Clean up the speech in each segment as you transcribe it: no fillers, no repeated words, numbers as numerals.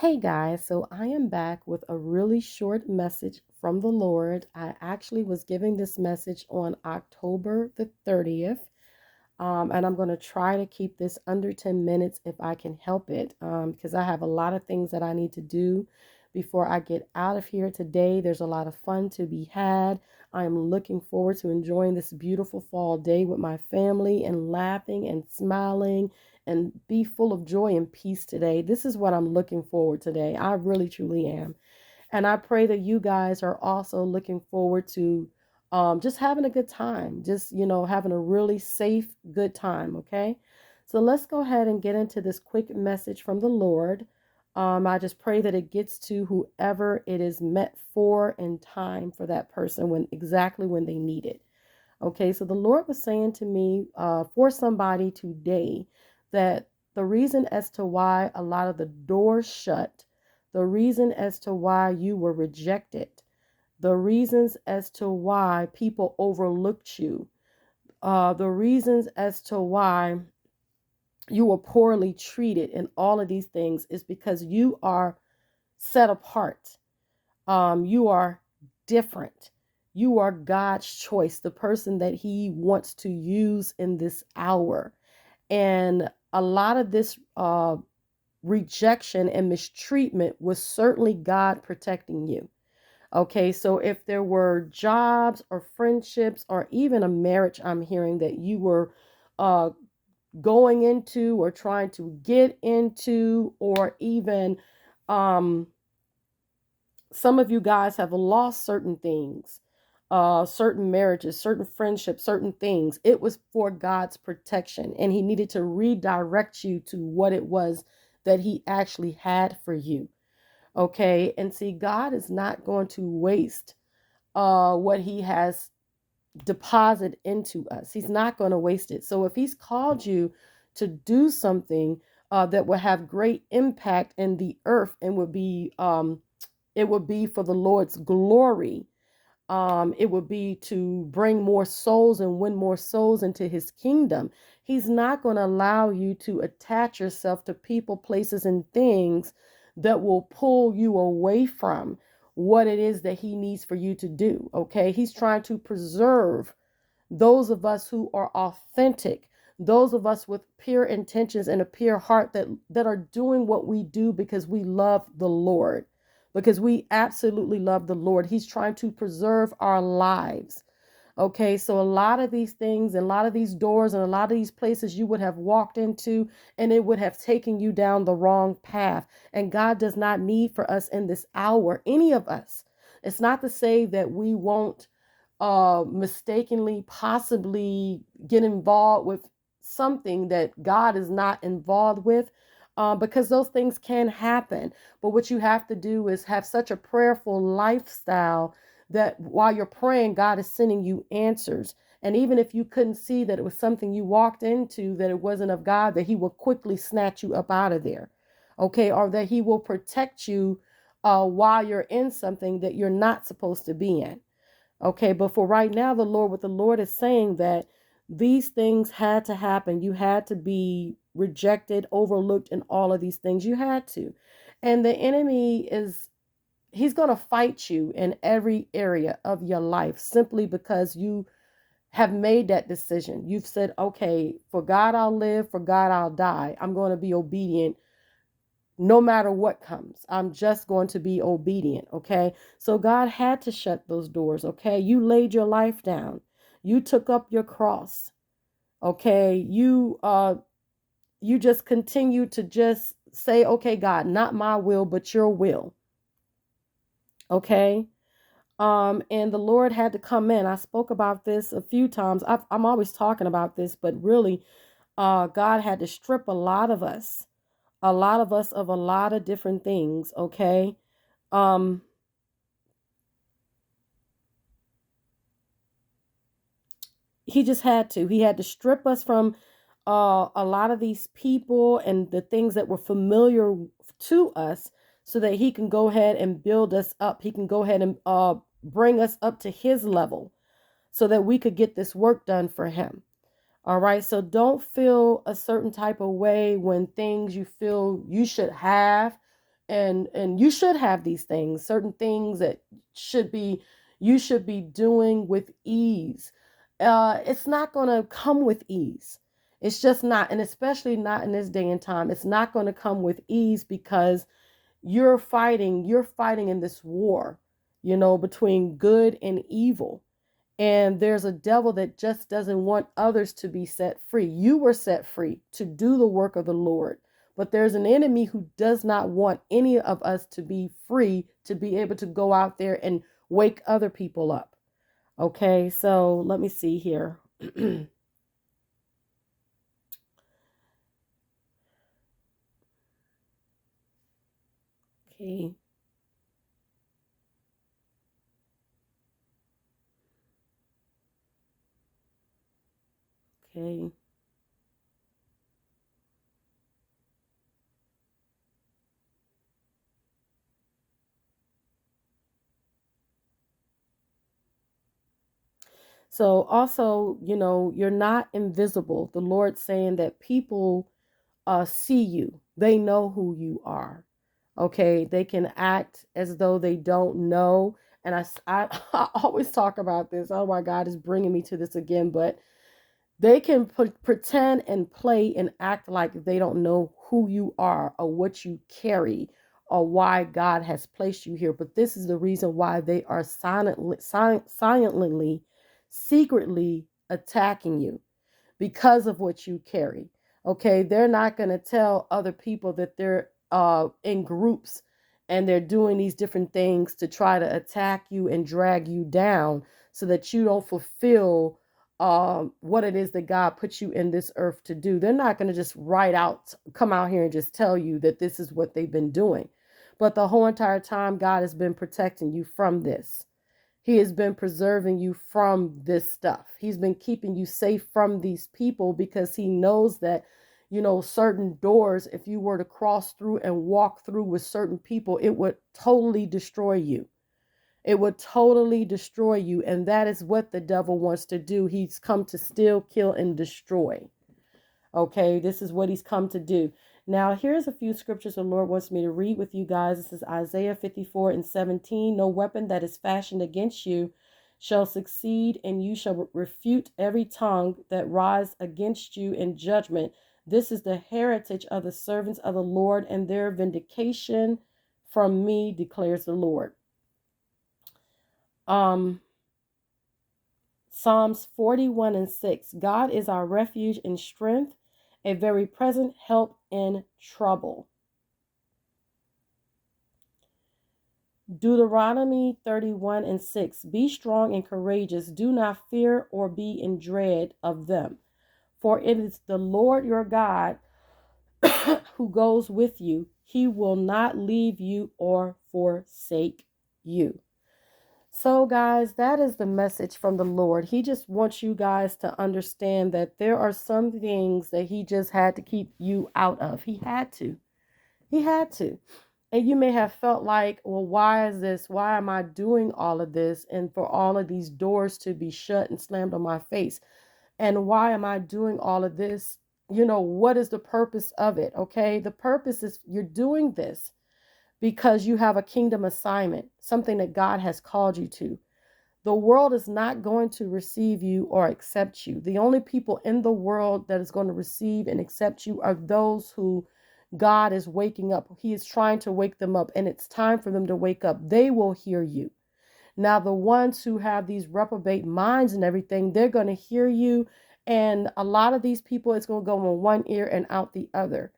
Hey guys, so I am back with a really short message from the Lord. I actually was giving this message on October the 30th, and I'm going to try to keep this under 10 minutes if I can help it, because I have a lot of things that I need to do before I get out of here today. There's a lot of fun to be had. I am looking forward to enjoying this beautiful fall day with my family and laughing and smiling and be full of joy and peace today. This is what I'm looking forward today. I really truly am. And I pray that you guys are also looking forward to just having a good time, just, having a really safe, good time. Okay. So let's go ahead and get into this quick message from the Lord. I just pray that it gets to whoever it is meant for in time for that person when exactly when they need it. Okay, so the Lord was saying to me for somebody today that the reason as to why a lot of the doors shut, the reason as to why you were rejected, the reasons as to why people overlooked you, the reasons as to why you were poorly treated, and all of these things is because you are set apart. You are different. You are God's choice, the person that He wants to use in this hour. And a lot of this rejection and mistreatment was certainly God protecting you. Okay, so if there were jobs or friendships or even a marriage, I'm hearing that you were uh, going into or trying to get into, or even um, some of you guys have lost certain things, certain marriages, certain friendships, certain things. It was for God's protection, and He needed to redirect you to what it was that He actually had for you. Okay. And see, God is not going to waste what He has deposited into us. He's not going to waste it. So if He's called you to do something that will have great impact in the earth and would be it would be for the Lord's glory. It would be to bring more souls and win more souls into His kingdom. He's not going to allow you to attach yourself to people, places, and things that will pull you away from what it is that He needs for you to do. Okay. He's trying to preserve those of us who are authentic, those of us with pure intentions and a pure heart that are doing what we do because we love the Lord, because we absolutely love the Lord. He's trying to preserve our lives. Okay, so a lot of these things and a lot of these doors and a lot of these places you would have walked into, and it would have taken you down the wrong path. And God does not need for us in this hour, any of us. It's not to say that we won't mistakenly possibly get involved with something that God is not involved with, because those things can happen. But what you have to do is have such a prayerful lifestyle that while you're praying, God is sending you answers. And even if you couldn't see that it was something you walked into, that it wasn't of God, that He will quickly snatch you up out of there. Okay. Or that He will protect you while you're in something that you're not supposed to be in. Okay, but for right now, what the Lord is saying that these things had to happen. You had to be rejected, overlooked, and all of these things. You had to. And the enemy he's going to fight you in every area of your life simply because you have made that decision. You've said, okay, for God I'll live, for God I'll die. I'm going to be obedient no matter what comes. I'm just going to be obedient. Okay. So God had to shut those doors. Okay. You laid your life down. You took up your cross. Okay. You just continue to just say, okay, God, not my will, but your will. Okay. And the Lord had to come in. I spoke about this a few times. I'm always talking about this, but really, God had to strip a lot of us of a lot of different things. Okay. Um, he just had to. He had to strip us from a lot of these people and the things that were familiar to us so that He can go ahead and build us up. He can go ahead and bring us up to His level so that we could get this work done for Him. All right. So don't feel a certain type of way when things you feel you should have and you should have these things, certain things that should be you should be doing with ease. It's not going to come with ease. It's just not, and especially not in this day and time. It's not going to come with ease because you're fighting in this war, between good and evil. And there's a devil that just doesn't want others to be set free. You were set free to do the work of the Lord. But there's an enemy who does not want any of us to be free, to be able to go out there and wake other people up. Okay, so let me see here. Okay, okay. So also, you're not invisible. The Lord saying that people see you. They know who you are. Okay, they can act as though they don't know. And I always talk about this. Oh my God, is bringing me to this again. But they can pretend and play and act like they don't know who you are or what you carry or why God has placed you here. But this is the reason why they are silently, secretly attacking you because of what you carry. Okay, they're not going to tell other people that they're in groups and they're doing these different things to try to attack you and drag you down so that you don't fulfill what it is that God put you in this earth to do. They're not going to just come out here and just tell you that this is what they've been doing. But the whole entire time, God has been protecting you from this. He has been preserving you from this stuff. He's been keeping you safe from these people because he knows that, certain doors, if you were to cross through and walk through with certain people, it would totally destroy you. It would totally destroy you. And that is what the devil wants to do. He's come to steal, kill, and destroy. Okay, this is what he's come to do. Now, here's a few scriptures the Lord wants me to read with you guys. This is Isaiah 54:17. No weapon that is fashioned against you shall succeed, and you shall refute every tongue that rise against you in judgment. This is the heritage of the servants of the Lord, and their vindication from me, declares the Lord. Um, Psalms 41:6. God is our refuge and strength, a very present help in trouble. Deuteronomy 31:6. Be strong and courageous. Do not fear or be in dread of them. For it is the Lord your God who goes with you. He will not leave you or forsake you. So, guys, that is the message from the Lord. He just wants you guys to understand that there are some things that He just had to keep you out of. He had to. He had to. And you may have felt like, well, why is this? Why am I doing all of this? And for all of these doors to be shut and slammed on my face. And why am I doing all of this? What is the purpose of it? Okay. The purpose is you're doing this because you have a kingdom assignment, something that God has called you to. The world is not going to receive you or accept you. The only people in the world that is going to receive and accept you are those who God is waking up. He is trying to wake them up, and it's time for them to wake up. They will hear you. Now, the ones who have these reprobate minds and everything, they're going to hear you. And a lot of these people, it's going to go in one ear and out the other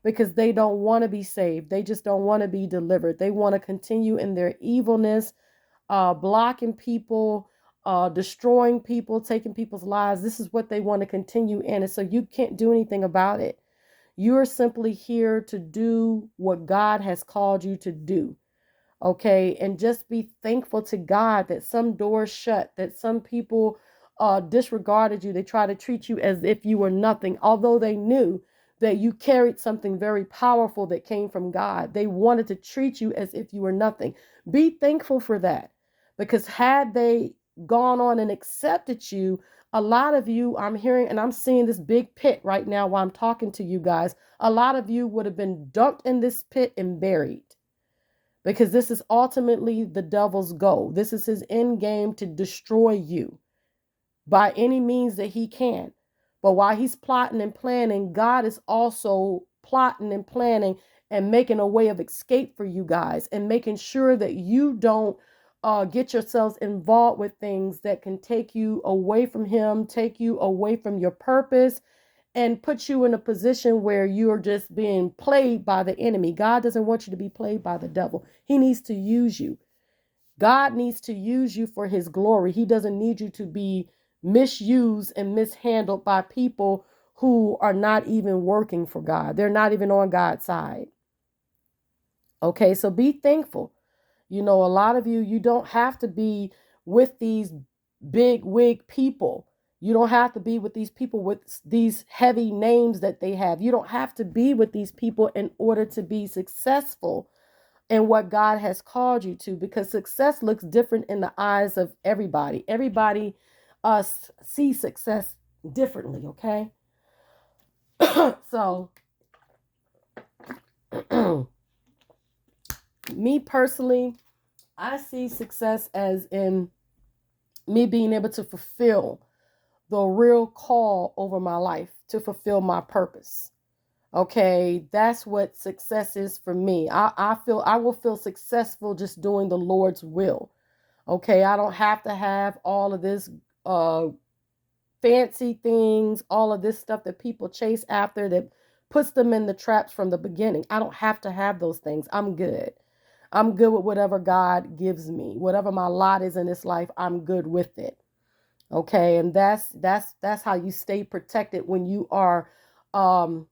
because they don't want to be saved. They just don't want to be delivered. They want to continue in their evilness, blocking people, destroying people, taking people's lives. This is what they want to continue in. And so you can't do anything about it. You're simply here to do what God has called you to do. Okay. And just be thankful to God that some doors shut, that some people disregarded you. They try to treat you as if you were nothing, although they knew that you carried something very powerful that came from God. They wanted to treat you as if you were nothing. Be thankful for that, because had they gone on and accepted you, a lot of you, I'm hearing and I'm seeing this big pit right now while I'm talking to you guys. A lot of you would have been dumped in this pit and buried. because this is ultimately the devil's goal. This is his end game, to destroy you by any means that he can. But while he's plotting and planning, God is also plotting and planning and making a way of escape for you guys, and making sure that you don't get yourselves involved with things that can take you away from him, take you away from your purpose, and put you in a position where you're just being played by the enemy. God doesn't want you to be played by the devil. He needs to use you. God needs to use you for his glory. He doesn't need you to be misused and mishandled by people who are not even working for God. They're not even on God's side. Okay, so be thankful. You know, a lot of you, you don't have to be with these big wig people. You don't have to be with these people with these heavy names that they have. You don't have to be with these people in order to be successful in what God has called you to, because success looks different in the eyes of everybody. Everybody sees success differently, okay? So, me personally, I see success as in me being able to fulfill the real call over my life, to fulfill my purpose. Okay, that's what success is for me. I feel I will feel successful just doing the Lord's will. Okay, I don't have to have all of this uh fancy things, all of this stuff that people chase after that puts them in the traps from the beginning. I don't have to have those things. I'm good. I'm good with whatever God gives me. Whatever my lot is in this life, I'm good with it. Okay, and that's how you stay protected when you are um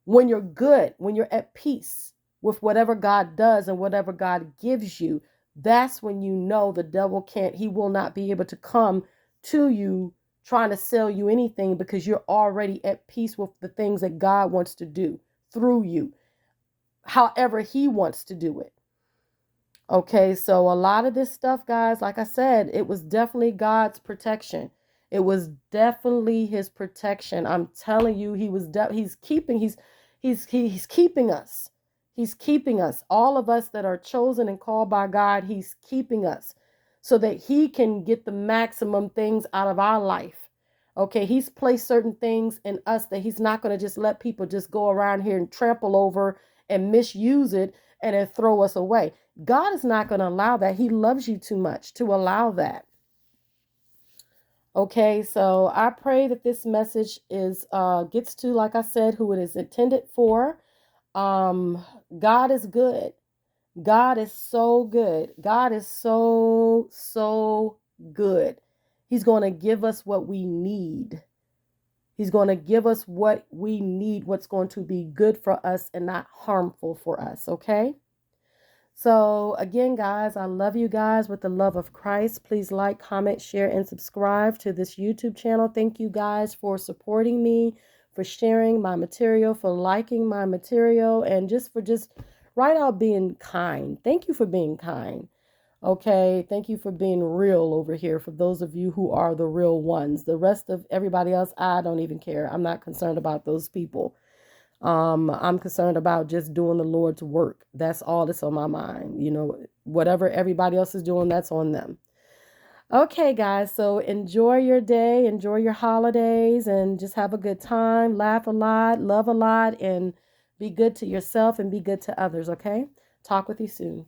when you're good, when you're at peace with whatever God does and whatever God gives you. That's when you know the devil can't, he will not be able to come to you trying to sell you anything, because you're already at peace with the things that God wants to do through you, however he wants to do it. Okay, so a lot of this stuff, guys, like I said, it was definitely God's protection. It was definitely his protection. I'm telling you, he's keeping us. He's keeping us. All of us that are chosen and called by God, he's keeping us so that he can get the maximum things out of our life. Okay, he's placed certain things in us that he's not going to just let people just go around here and trample over and misuse it and then throw us away. God is not going to allow that. He loves you too much to allow that. Okay, so I pray that this message is gets to, like I said, who it is intended for. God is good. God is so good. God is so good. He's going to give us what we need. He's going to give us what we need, what's going to be good for us and not harmful for us, okay? So again, guys, I love you guys with the love of Christ. Please like, comment, share, and subscribe to this YouTube channel. Thank you guys for supporting me, for sharing my material, for liking my material, and just right out being kind. Thank you for being kind. Okay, thank you for being real over here, for those of you who are the real ones. The rest of everybody else, I don't even care. I'm not concerned about those people. I'm concerned about just doing the Lord's work. That's all that's on my mind. You know, whatever everybody else is doing, that's on them. Okay, guys, so enjoy your day, enjoy your holidays, and just have a good time. Laugh a lot, love a lot, and be good to yourself and be good to others, okay? Talk with you soon.